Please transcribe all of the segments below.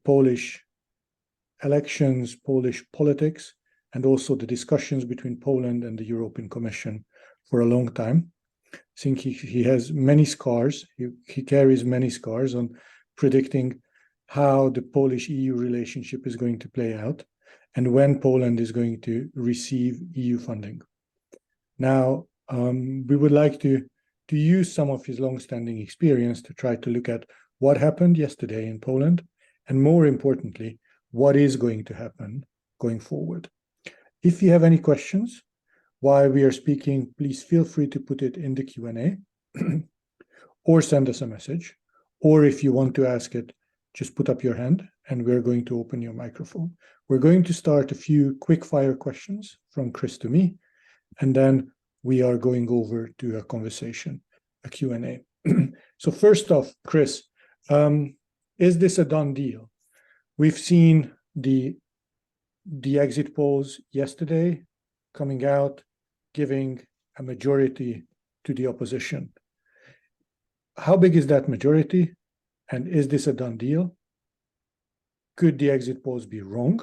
Polish elections, Polish politics, and also the discussions between Poland and the European Commission for a long time. I think he has many scars. He carries many scars on predicting how the Polish-EU relationship is going to play out and when Poland is going to receive EU funding. Now, we would like to use some of his long-standing experience to try to look at what happened yesterday in Poland, and more importantly, what is going to happen going forward. If you have any questions while we are speaking, please feel free to put it in the Q&A or send us a message. Or if you want to ask it, just put up your hand and we're going to open your microphone. We're going to start a few quick fire questions from Chris to me, and then we are going over to a conversation, a Q&A. So first off, Chris, is this a done deal? We've seen the exit polls yesterday coming out, giving a majority to the opposition. How big is that majority? And is this a done deal? Could the exit polls be wrong?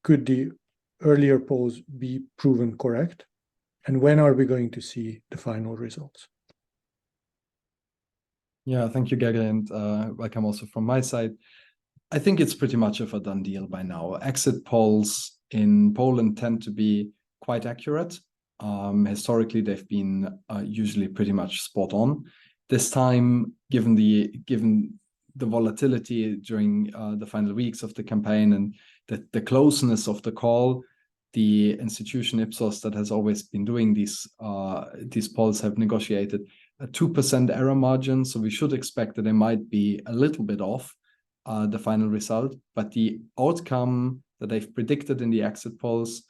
Could the earlier polls be proven correct? And when are we going to see the final results? Yeah, thank you, Gege, and welcome also from my side. I think it's pretty much of a done deal by now. Exit polls in Poland tend to be quite accurate. Historically, they've been usually pretty much spot on. This time, given the volatility during the final weeks of the campaign and the closeness of the call, the institution Ipsos that has always been doing these polls have negotiated a 2% error margin. So we should expect that they might be a little bit off the final result. But the outcome that they've predicted in the exit polls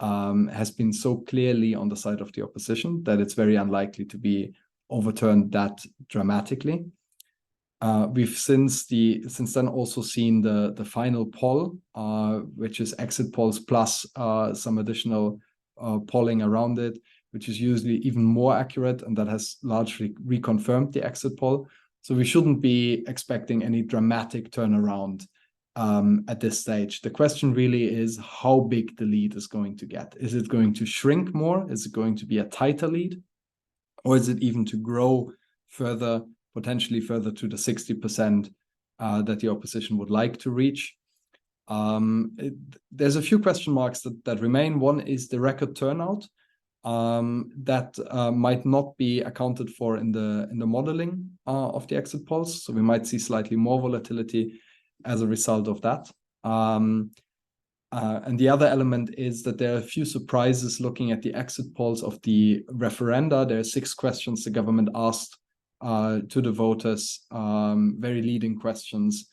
has been so clearly on the side of the opposition that it's very unlikely to be overturned that dramatically. We've since then also seen the final poll, which is exit polls plus some additional polling around it, which is usually even more accurate, and that has largely reconfirmed the exit poll. So we shouldn't be expecting any dramatic turnaround at this stage. The question really is how big the lead is going to get. Is it going to shrink more? Is it going to be a tighter lead? Or is it even to grow further, potentially further to the 60% that the opposition would like to reach? There's a few question marks that remain. One is the record turnout that might not be accounted for in the modeling of the exit polls. So we might see slightly more volatility as a result of that. And the other element is that there are a few surprises looking at the exit polls of the referenda. There are 6 questions the government asked to the voters, very leading questions,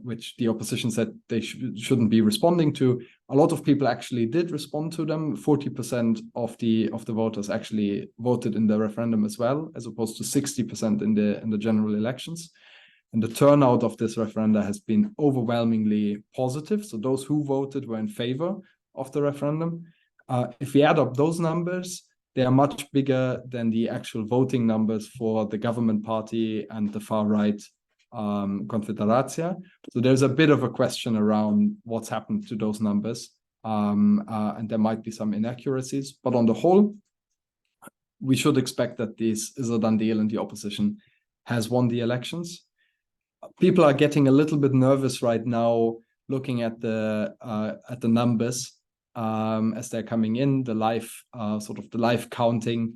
which the opposition said they shouldn't be responding to. A lot of people actually did respond to them. 40% of the voters actually voted in the referendum as well, as opposed to 60% in the general elections. And the turnout of this referenda has been overwhelmingly positive. So those who voted were in favor of the referendum. If we add up those numbers, they are much bigger than the actual voting numbers for the government party and the far-right Konfederacja. So there's a bit of a question around what's happened to those numbers. And there might be some inaccuracies. But on the whole, we should expect that this is a done deal and the opposition has won the elections. People are getting a little bit nervous right now looking at the numbers as they're coming in, the live counting.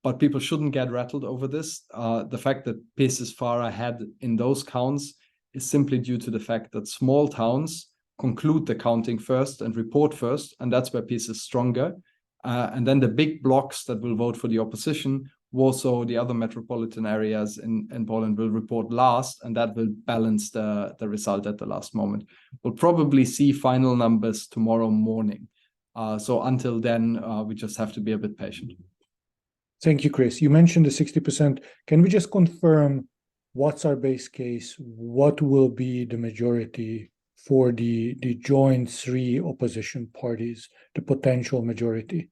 But people shouldn't get rattled over this. The fact that PiS is far ahead in those counts is simply due to the fact that small towns conclude the counting first and report first, and that's where PiS is stronger. And then the big blocks that will vote for the opposition, Warsaw, the other metropolitan areas in Poland, will report last, and that will balance the result at the last moment. We'll probably see final numbers tomorrow morning. So until then, we just have to be a bit patient. Thank you, Chris. You mentioned the 60%. Can we just confirm what's our base case? What will be the majority for the joint 3 opposition parties, the potential majority?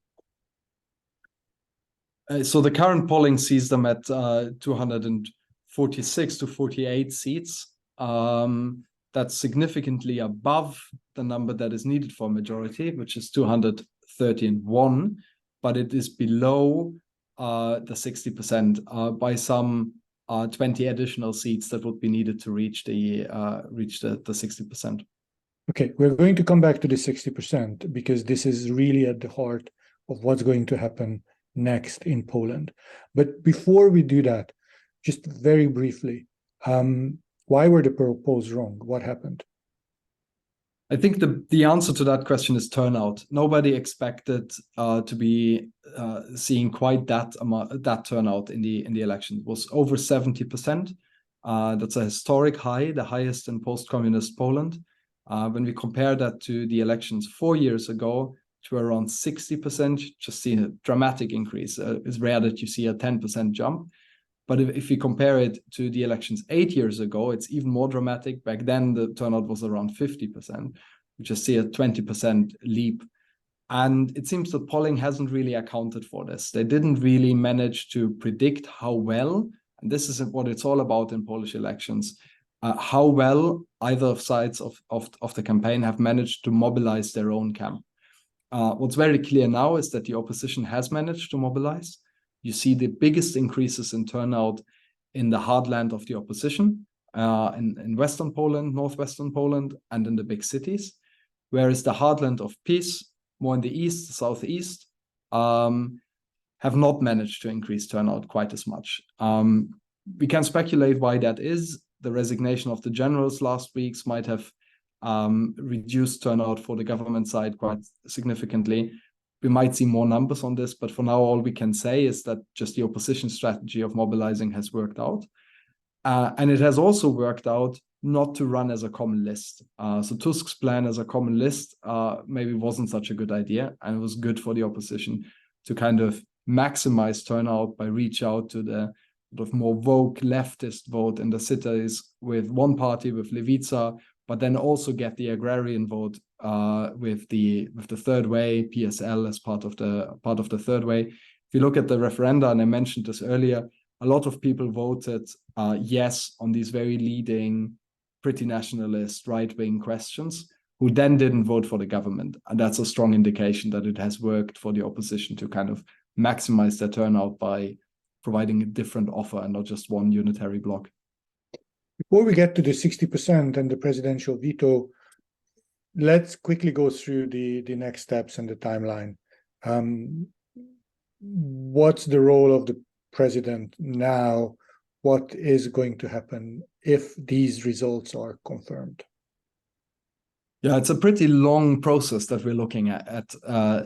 So the current polling sees them at 246 to 48 seats. That's significantly above the number that is needed for a majority, which is 231, but it is below the 60% by some 20 additional seats that would be needed to reach the 60%. Okay, we're going to come back to the 60% because this is really at the heart of what's going to happen next in Poland. But before we do that, just very briefly, why were the polls wrong? What happened? I think the answer to that question is turnout. Nobody expected to be seeing quite that turnout in the election. It was over 70%. That's a historic high, the highest in post-communist Poland. When we compare that to the elections 4 years ago, which were around 60%, just see a dramatic increase. It's rare that you see a 10% jump. But if we compare it to the elections 8 years ago, it's even more dramatic. Back then, the turnout was around 50%. We just see a 20% leap. And it seems that polling hasn't really accounted for this. They didn't really manage to predict how well, and this is what it's all about in Polish elections, how well either sides of the campaign have managed to mobilize their own camp. What's very clear now is that the opposition has managed to mobilize. You see the biggest increases in turnout in the heartland of the opposition, in Western Poland, Northwestern Poland, and in the big cities, whereas the heartland of PiS, more in the east, southeast, have not managed to increase turnout quite as much. We can speculate why that is. The resignation of the generals last week might have reduced turnout for the government side quite significantly. We might see more numbers on this, but for now, all we can say is that just the opposition strategy of mobilizing has worked out. And it has also worked out not to run as a common list. So Tusk's plan as a common list maybe wasn't such a good idea, and it was good for the opposition to kind of maximize turnout by reach out to the sort of more woke leftist vote in the cities with one party, with Lewica, but then also get the agrarian vote with the third way, PSL as part of the third way. If you look at the referenda, and I mentioned this earlier, a lot of people voted yes on these very leading, pretty nationalist, right-wing questions, who then didn't vote for the government. And that's a strong indication that it has worked for the opposition to kind of maximize their turnout by providing a different offer and not just one unitary bloc. Before we get to the 60% and the presidential veto, let's quickly go through the next steps and the timeline. What's the role of the president now? What is going to happen if these results are confirmed? Yeah, it's a pretty long process that we're looking at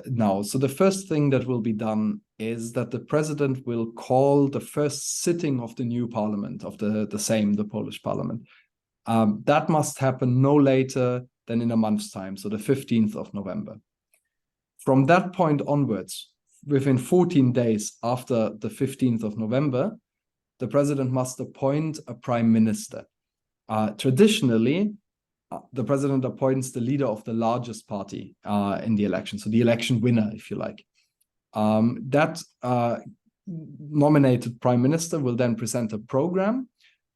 now. So the first thing that will be done is that the president will call the first sitting of the new parliament, of the Polish parliament. That must happen no later than in a month's time, so the 15th of November. From that point onwards, within 14 days after the 15th of November, the president must appoint a prime minister. Traditionally, the president appoints the leader of the largest party in the election, so the election winner, if you like. That nominated prime minister will then present a program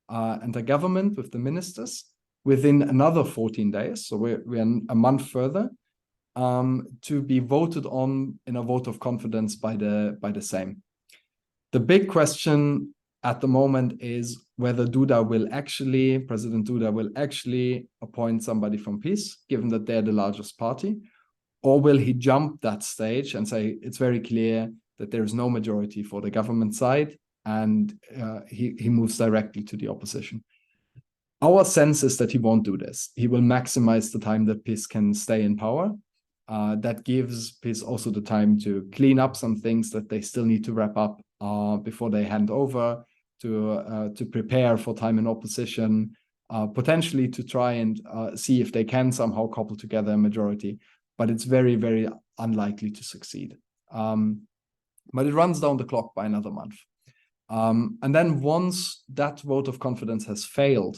and a government with the ministers within another 14 days, so we're a month further, to be voted on in a vote of confidence by the Sejm. The big question at the moment is whether President Duda will actually appoint somebody from PiS, given that they're the largest party, or will he jump that stage and say it's very clear that there is no majority for the government side, and he moves directly to the opposition. Our sense is that he won't do this. He will maximize the time that PiS can stay in power. That gives PiS also the time to clean up some things that they still need to wrap up before they hand over, to prepare for time in opposition, potentially to try and see if they can somehow cobble together a majority. But it's very, very unlikely to succeed. But it runs down the clock by another month. And then once that vote of confidence has failed,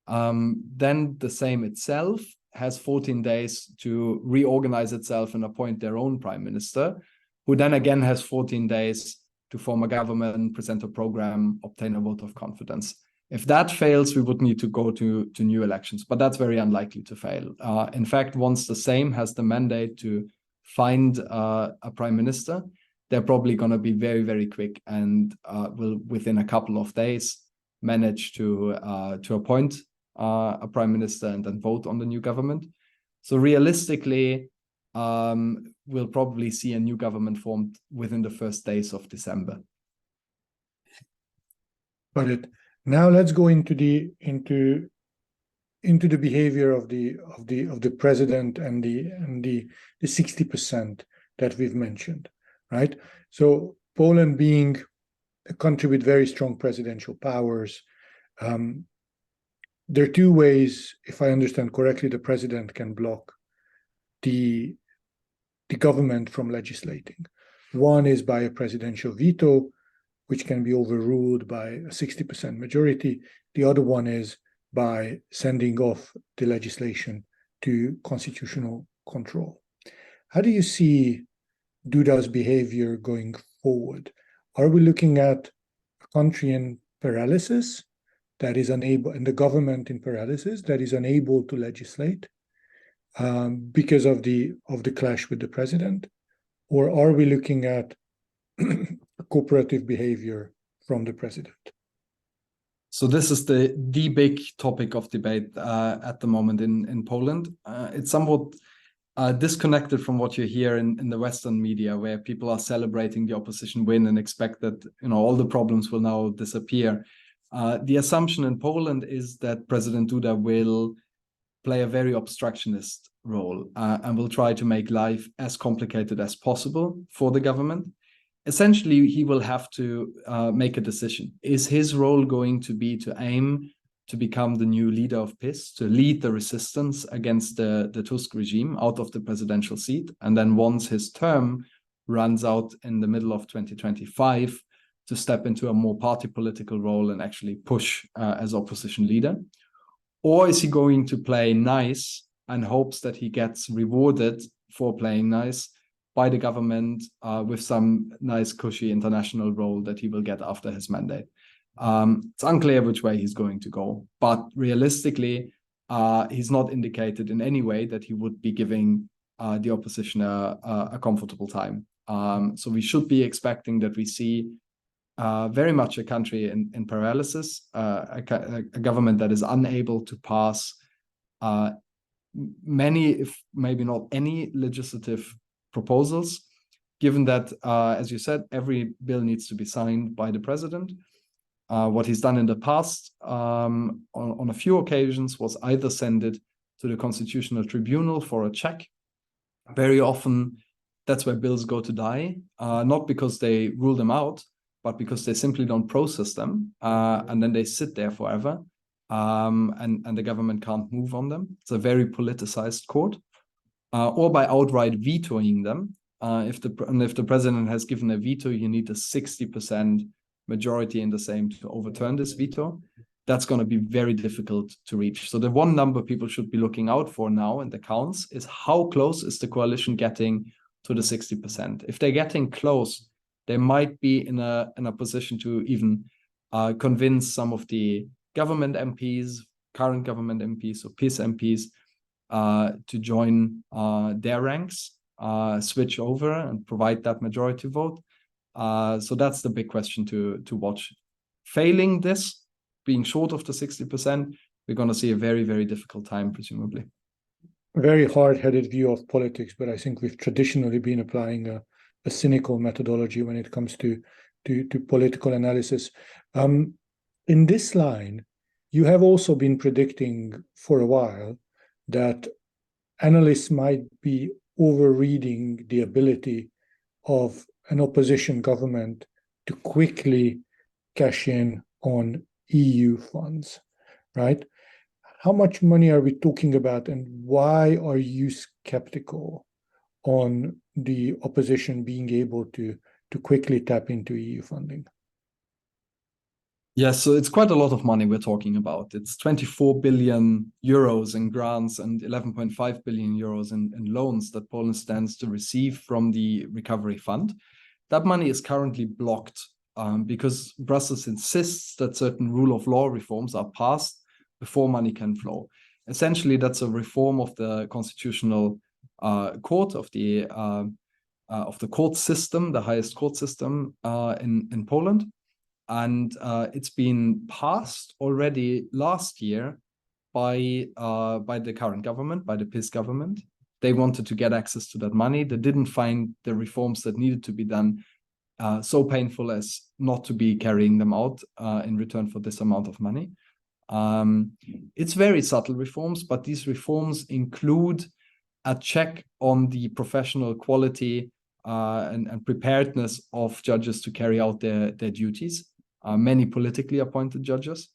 then the Sejm itself has 14 days to reorganize itself and appoint their own prime minister, who then again has 14 days to form a government, present a program, obtain a vote of confidence. If that fails, we would need to go to new elections, but that's very unlikely to fail. In fact, once the Sejm has the mandate to find a prime minister, they're probably going to be very, very quick and will, within a couple of days, manage to appoint a prime minister and then vote on the new government. So realistically, we'll probably see a new government formed within the first days of December. Got it. Now let's go into the behavior of the president and the 60% that we've mentioned, right? So Poland being a country with very strong presidential powers, there are two ways, if I understand correctly, the president can block the government from legislating. One is by a presidential veto, which can be overruled by a 60% majority. The other one is by sending off the legislation to constitutional control. How do you see Duda's behavior going forward? Are we looking at a country in paralysis that is unable, and the government in paralysis that is unable to legislate because of the clash with the president? Or are we looking at cooperative behavior from the president? So this is the big topic of debate at the moment in Poland. It's somewhat disconnected from what you hear in the Western media, where people are celebrating the opposition win and expect that all the problems will now disappear. The assumption in Poland is that President Duda will play a very obstructionist role and will try to make life as complicated as possible for the government. Essentially, he will have to make a decision. Is his role going to be to aim to become the new leader of PiS, to lead the resistance against the Tusk regime out of the presidential seat, and then once his term runs out in the middle of 2025, to step into a more party political role and actually push as opposition leader? Or is he going to play nice and hopes that he gets rewarded for playing nice by the government with some nice cushy international role that he will get after his mandate? It's unclear which way he's going to go, but realistically, he's not indicated in any way that he would be giving the opposition a comfortable time. So we should be expecting that we see very much a country in paralysis, a government that is unable to pass many, if maybe not any, legislative proposals, given that, as you said, every bill needs to be signed by the president. What he's done in the past on a few occasions was either send it to the Constitutional Tribunal for a check. Very often, that's where bills go to die, not because they rule them out, but because they simply don't process them, and then they sit there forever, and the government can't move on them. It's a very politicized court. Or by outright vetoing them. If the president has given a veto, you need a 60% majority in the Sejm to overturn this veto. That's going to be very difficult to reach. So the one number people should be looking out for now in the counts is how close is the coalition getting to the 60%. If they're getting close, they might be in a position to even convince some of the government MPs, current government MPs, or PiS MPs, to join their ranks, switch over and provide that majority vote. So that's the big question to watch. Failing this, being short of the 60%, we're going to see a very, very difficult time, presumably. A very hard-headed view of politics, but I think we've traditionally been applying a cynical methodology when it comes to political analysis. In this line, you have also been predicting for a while that analysts might be overreading the ability of an opposition government to quickly cash in on EU funds, right? How much money are we talking about, and why are you skeptical on the opposition being able to quickly tap into EU funding? Yes, so it's quite a lot of money we're talking about. It's 24 billion euros in grants and 11.5 billion euros in loans that Poland stands to receive from the recovery fund. That money is currently blocked because Brussels insists that certain rule of law reforms are passed before money can flow. Essentially, that's a reform of the constitutional court, of the court system, the highest court system in Poland. And it's been passed already last year by the current government, by the PiS government. They wanted to get access to that money. They didn't find the reforms that needed to be done so painful as not to be carrying them out in return for this amount of money. It's very subtle reforms, but these reforms include a check on the professional quality and preparedness of judges to carry out their duties, many politically appointed judges.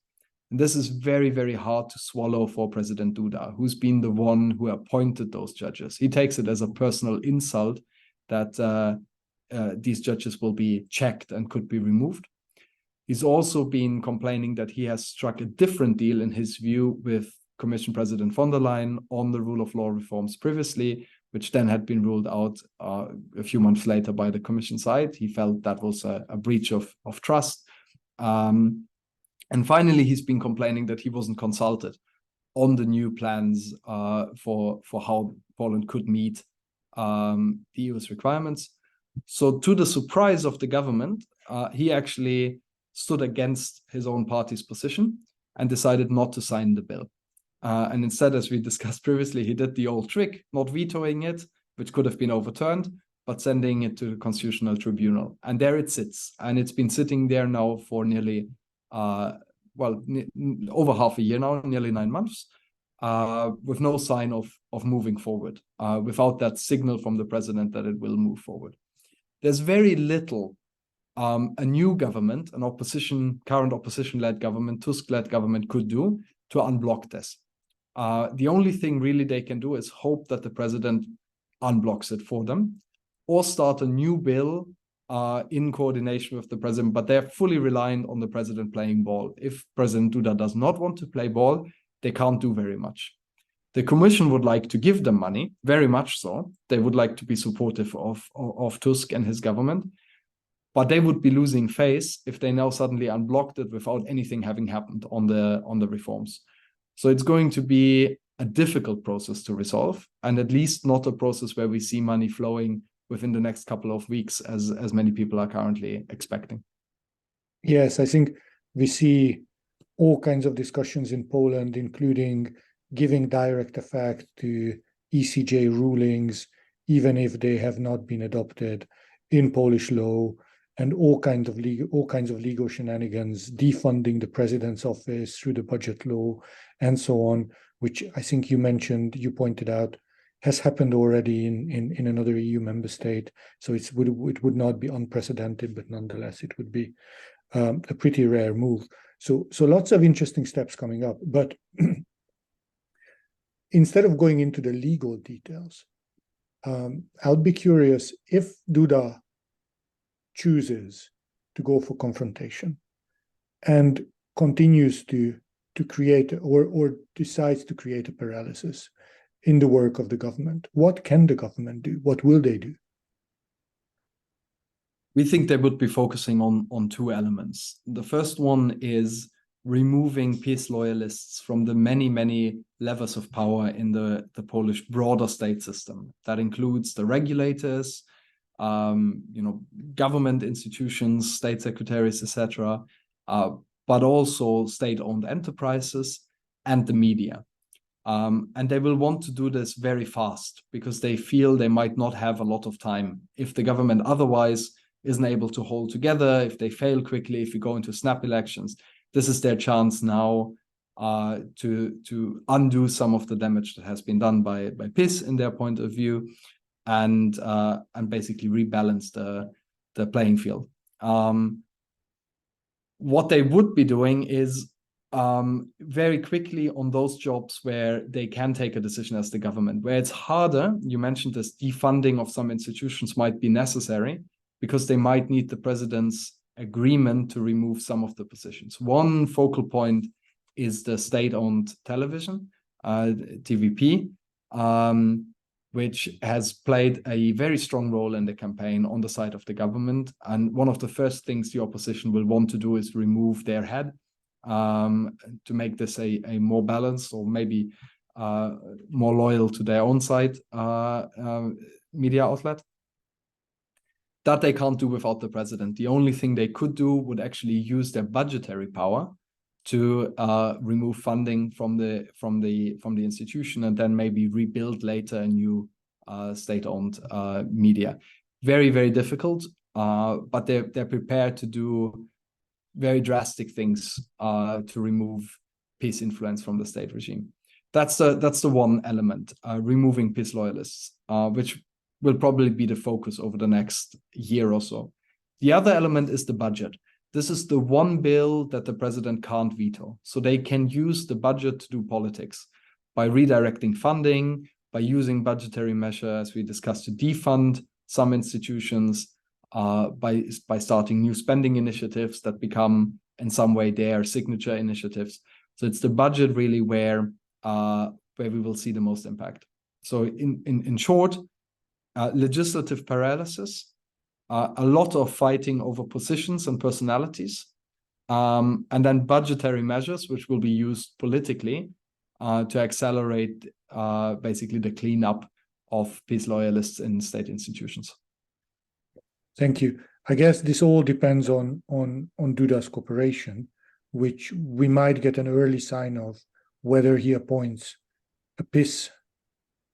And this is very, very hard to swallow for President Duda, who's been the one who appointed those judges. He takes it as a personal insult that these judges will be checked and could be removed. He's also been complaining that he has struck a different deal, in his view, with Commission President von der Leyen on the rule of law reforms previously, which then had been ruled out a few months later by the Commission side. He felt that was a breach of trust. And finally, he's been complaining that he wasn't consulted on the new plans for how Poland could meet the EU's requirements. So to the surprise of the government, he actually stood against his own party's position and decided not to sign the bill. And instead, as we discussed previously, he did the old trick, not vetoing it, which could have been overturned, but sending it to the Constitutional Tribunal. And there it sits. And it's been sitting there now for nearly, over half a year now, nearly 9 months, with no sign of moving forward, without that signal from the president that it will move forward. There's very little a new government, current opposition-led government, Tusk-led government could do to unblock this. The only thing really they can do is hope that the president unblocks it for them, or start a new bill in coordination with the president, but they're fully reliant on the president playing ball. If President Duda does not want to play ball, they can't do very much. The Commission would like to give them money, very much so. They would like to be supportive of Tusk and his government, but they would be losing face if they now suddenly unblocked it without anything having happened on the reforms. So it's going to be a difficult process to resolve, and at least not a process where we see money flowing within the next couple of weeks, as many people are currently expecting. Yes, I think we see all kinds of discussions in Poland, including giving direct effect to ECJ rulings, even if they have not been adopted in Polish law, and all kinds of legal shenanigans, defunding the president's office through the budget law, and so on, which I think you pointed out, has happened already in another EU member state. So it would not be unprecedented, but nonetheless, it would be a pretty rare move. So lots of interesting steps coming up. But instead of going into the legal details, I would be curious if Duda chooses to go for confrontation and continues to create or decides to create a paralysis in the work of the government. What can the government do? What will they do? We think they would be focusing on two elements. The first one is removing PiS loyalists from the many levels of power in the Polish broader state system. That includes the regulators, government institutions, state secretaries, etc., but also state-owned enterprises and the media. And they will want to do this very fast because they feel they might not have a lot of time. If the government otherwise isn't able to hold together, if they fail quickly, if we go into snap elections, this is their chance now to undo some of the damage that has been done by PiS in their point of view, and basically rebalance the playing field. What they would be doing is very quickly on those jobs where they can take a decision as the government, where it's harder. You mentioned this defunding of some institutions might be necessary because they might need the president's agreement to remove some of the positions. One focal point is the state-owned television, TVP. which has played a very strong role in the campaign on the side of the government. And one of the first things the opposition will want to do is remove their head, to make this a more balanced, or maybe more loyal to their own side media outlet. That they can't do without the president. The only thing they could do would actually use their budgetary power to remove funding from the institution, and then maybe rebuild later a new state-owned media. Very, very difficult, but they're prepared to do very drastic things to remove PiS influence from the state regime. That's the one element, removing PiS loyalists, which will probably be the focus over the next year or so. The other element is the budget. This is the one bill that the president can't veto. So they can use the budget to do politics by redirecting funding, by using budgetary measures, as we discussed, to defund some institutions, by starting new spending initiatives that become in some way their signature initiatives. So it's the budget really where we will see the most impact. So in short, legislative paralysis, a lot of fighting over positions and personalities, and then budgetary measures, which will be used politically to accelerate basically the cleanup of PiS loyalists in state institutions. Thank you. I guess this all depends on Duda's cooperation, which we might get an early sign of whether he appoints a PiS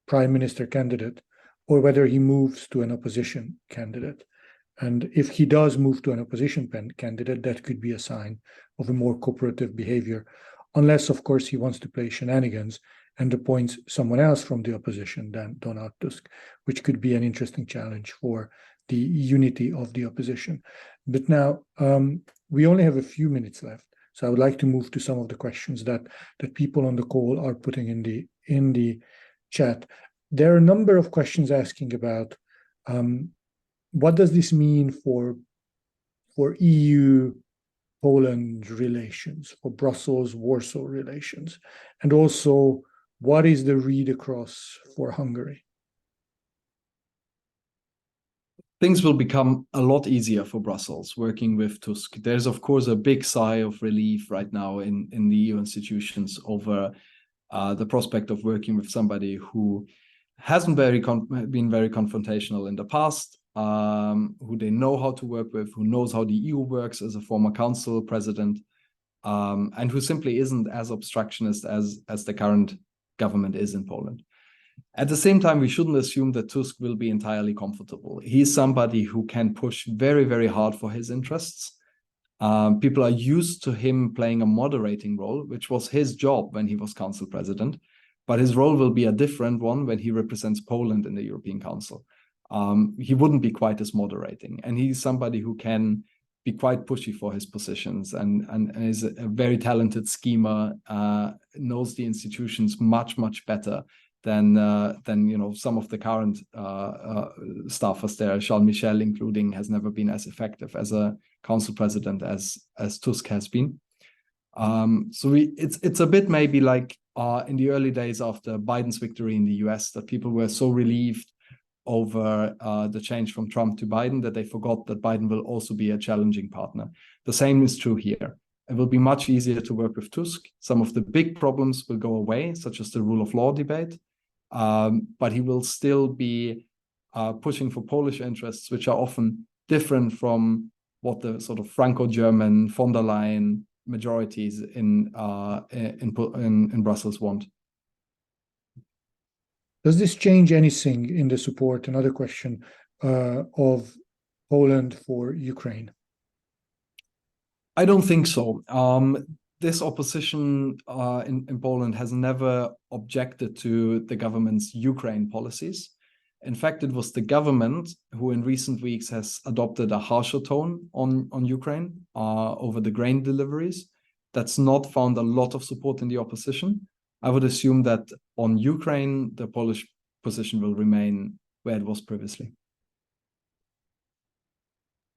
prime minister candidate or whether he moves to an opposition candidate. And if he does move to an opposition candidate, that could be a sign of a more cooperative behavior, unless, of course, he wants to play shenanigans and appoints someone else from the opposition than Donald Tusk, which could be an interesting challenge for the unity of the opposition. But now we only have a few minutes left, so I would like to move to some of the questions that people on the call are putting in the chat. There are a number of questions asking about what does this mean for EU-Poland relations, for Brussels-Warsaw relations, and also what is the read across for Hungary? Things will become a lot easier for Brussels working with Tusk. There's, of course, a big sigh of relief right now in the EU institutions over the prospect of working with somebody who hasn't been very confrontational in the past, who they know how to work with, who knows how the EU works as a former council president, and who simply isn't as obstructionist as the current government is in Poland. At the same time, we shouldn't assume that Tusk will be entirely comfortable. He's somebody who can push very, very hard for his interests. People are used to him playing a moderating role, which was his job when he was council president. But his role will be a different one when he represents Poland in the European Council. He wouldn't be quite as moderating. And he's somebody who can be quite pushy for his positions and is a very talented schemer, knows the institutions much, much better than some of the current staffers there. Charles Michel, including, has never been as effective as a council president as Tusk has been. So it's a bit maybe like in the early days after Biden's victory in the US, that people were so relieved over the change from Trump to Biden that they forgot that Biden will also be a challenging partner. The same is true here. It will be much easier to work with Tusk. Some of the big problems will go away, such as the rule of law debate, but he will still be pushing for Polish interests, which are often different from what the sort of Franco-German von der Leyen majorities in Brussels want. Does this change anything in the support, another question, of Poland for Ukraine? I don't think so. This opposition in Poland has never objected to the government's Ukraine policies. In fact, it was the government who in recent weeks has adopted a harsher tone on Ukraine over the grain deliveries. That's not found a lot of support in the opposition. I would assume that on Ukraine, the Polish position will remain where it was previously.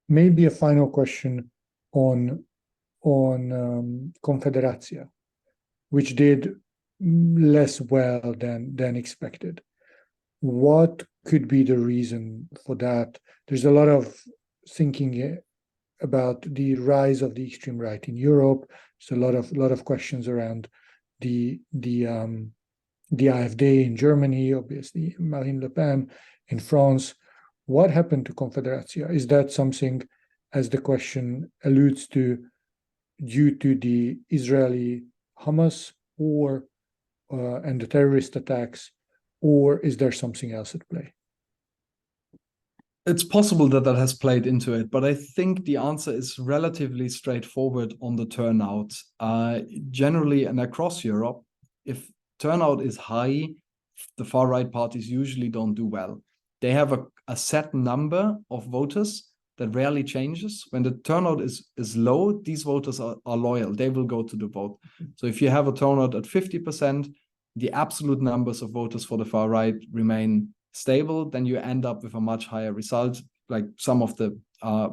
Maybe a final question on Konfederacja, which did less well than expected. What could be the reason for that? There's a lot of thinking about the rise of the extreme right in Europe. There's a lot of questions around the AfD in Germany, obviously Marine Le Pen in France. What happened to Confederatia? Is that something, as the question alludes to, due to the Israeli Hamas or and the terrorist attacks, or is there something else at play? It's possible that that has played into it, but I think the answer is relatively straightforward on the turnout. Generally, and across Europe, if turnout is high, the far-right parties usually don't do well. They have a set number of voters that rarely changes. When the turnout is low, these voters are loyal. They will go to the vote. So if you have a turnout at 50%, the absolute numbers of voters for the far right remain stable, then you end up with a much higher result, like some of the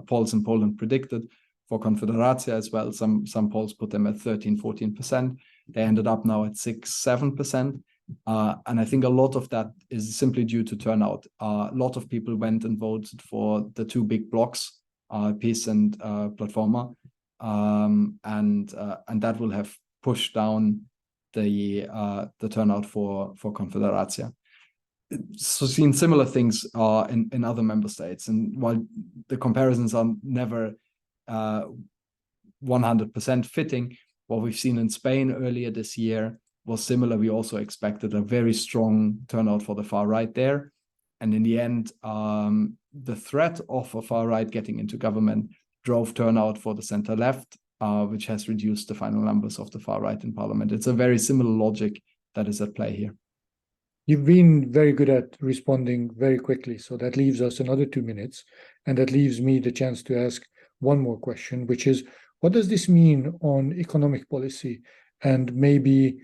polls in Poland predicted for Confederacja as well. Some polls put them at 13, 14%. They ended up now at 6, 7%. And I think a lot of that is simply due to turnout. A lot of people went and voted for the two big blocks, PiS and Platforma, and that will have pushed down the turnout for Confederacja. So seen similar things in other member states, and while the comparisons are never 100% fitting, what we've seen in Spain earlier this year was similar. We also expected a very strong turnout for the far right there, and in the end, the threat of a far right getting into government drove turnout for the center left, which has reduced the final numbers of the far right in parliament. It's a very similar logic that is at play here. You've been very good at responding very quickly, so that leaves us another 2 minutes, and that leaves me the chance to ask one more question, which is, what does this mean on economic policy, and maybe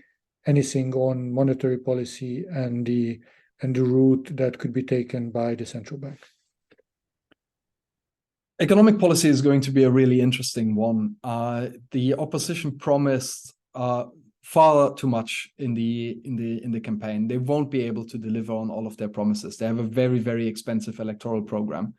anything on monetary policy and the route that could be taken by the central bank? Economic policy is going to be a really interesting one. The opposition promised far too much in the campaign. They won't be able to deliver on all of their promises. They have a very, very expensive electoral program.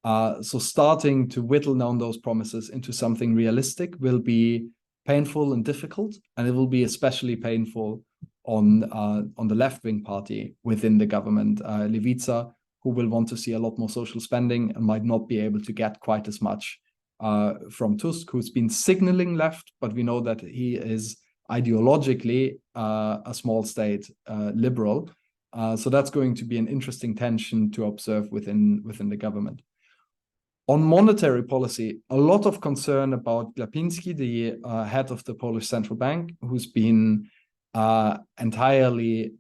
So starting to whittle down those promises into something realistic will be painful and difficult, and it will be especially painful on the left-wing party within the government, Lewica, who will want to see a lot more social spending and might not be able to get quite as much from Tusk, who's been signaling left, but we know that he is ideologically a small state liberal. So that's going to be an interesting tension to observe within the government. On monetary policy, a lot of concern about Glapiński, the head of the Polish central bank, who's been entirely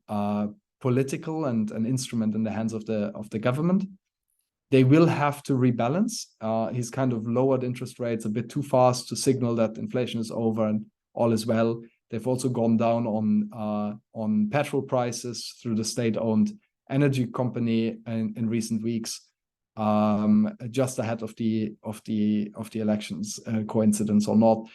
political and an instrument in the hands of the government. They will have to rebalance. He's kind of lowered interest rates a bit too fast to signal that inflation is over and all is well. They've also gone down on petrol prices through the state-owned energy company in recent weeks, just ahead of the elections, coincidence or not.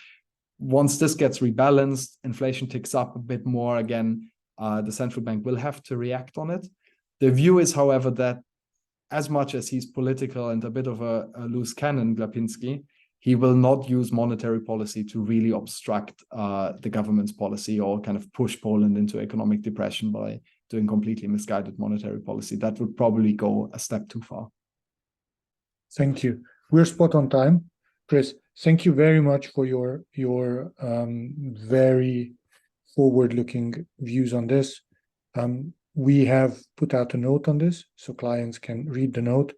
Once this gets rebalanced, inflation ticks up a bit more again, the central bank will have to react on it. The view is, however, that as much as he's political and a bit of a loose cannon, Glapiński, he will not use monetary policy to really obstruct the government's policy or kind of push Poland into economic depression by doing completely misguided monetary policy. That would probably go a step too far. Thank you. We're spot on time. Chris, thank you very much for your very forward-looking views on this. We have put out a note on this, so clients can read the note.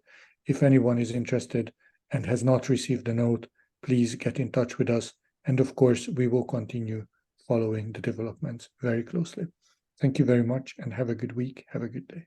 If anyone is interested and has not received the note, please get in touch with us. And of course, we will continue following the developments very closely. Thank you very much and have a good week. Have a good day.